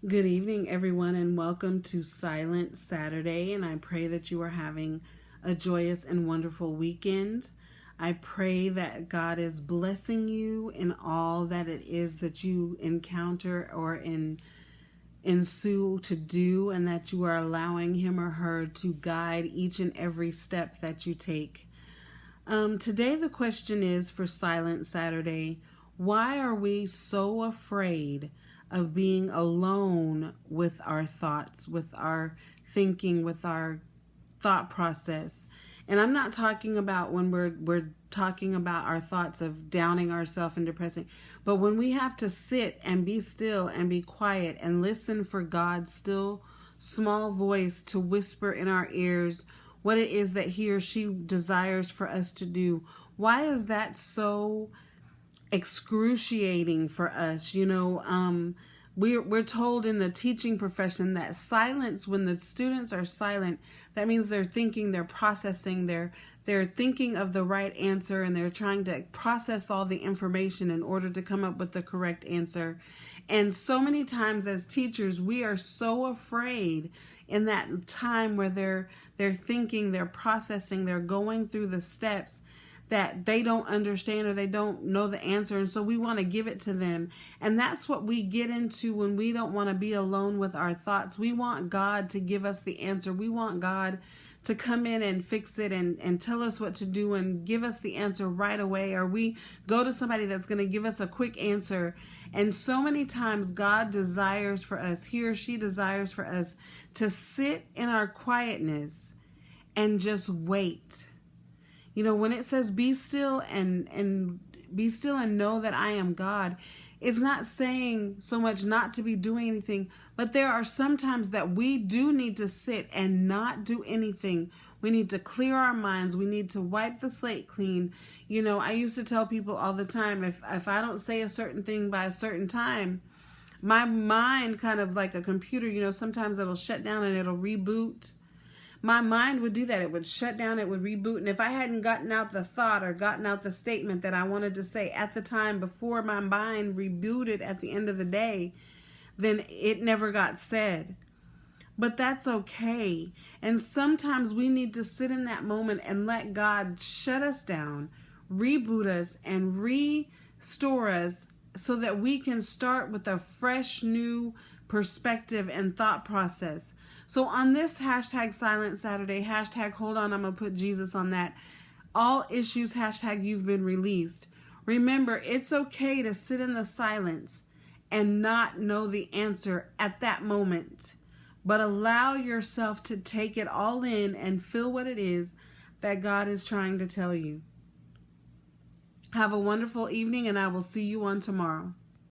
Good evening, everyone, and welcome to Silent Saturday. And I pray that you are having a joyous and wonderful weekend. I pray that God is blessing you in all that it is that you encounter or ensue to do, and that you are allowing Him or her to guide each and every step that you take. Today, the question is for Silent Saturday: why are we so afraid of being alone with our thoughts, with our thinking, with our thought process? And I'm not talking about when we're talking about our thoughts of downing ourselves and depressing, but when we have to sit and be still and be quiet and listen for God's still small voice to whisper in our ears what it is that He or she desires for us to do. Why is that so excruciating for us? We're told in the teaching profession that silence, when the students are silent, that means they're thinking, they're processing, they're thinking of the right answer, and they're trying to process all the information in order to come up with the correct answer. And so many times as teachers, we are so afraid in that time where they're thinking, they're processing, they're going through the steps, that they don't understand or they don't know the answer. And so we want to give it to them. And that's what we get into when we don't want to be alone with our thoughts. We want God to give us the answer. We want God to come in and fix it and tell us what to do and give us the answer right away. Or we go to somebody that's going to give us a quick answer. And so many times God desires for us, He or she desires for us to sit in our quietness and just wait. When it says be still and be still and know that I am God, it's not saying so much not to be doing anything, but there are some times that we do need to sit and not do anything. We need to clear our minds. We need to wipe the slate clean. I used to tell people all the time, if I don't say a certain thing by a certain time, my mind, kind of like a computer, sometimes it'll shut down and it'll reboot. My mind would do that. It would shut down, it would reboot. And if I hadn't gotten out the thought or gotten out the statement that I wanted to say at the time before my mind rebooted at the end of the day, then it never got said. But that's okay. And sometimes we need to sit in that moment and let God shut us down, reboot us, and restore us so that we can start with a fresh new perspective and thought process. So on this hashtag Silent Saturday, hashtag hold on, I'm going to put Jesus on that. All issues, hashtag you've been released. Remember, it's okay to sit in the silence and not know the answer at that moment, but allow yourself to take it all in and feel what it is that God is trying to tell you. Have a wonderful evening, and I will see you on tomorrow.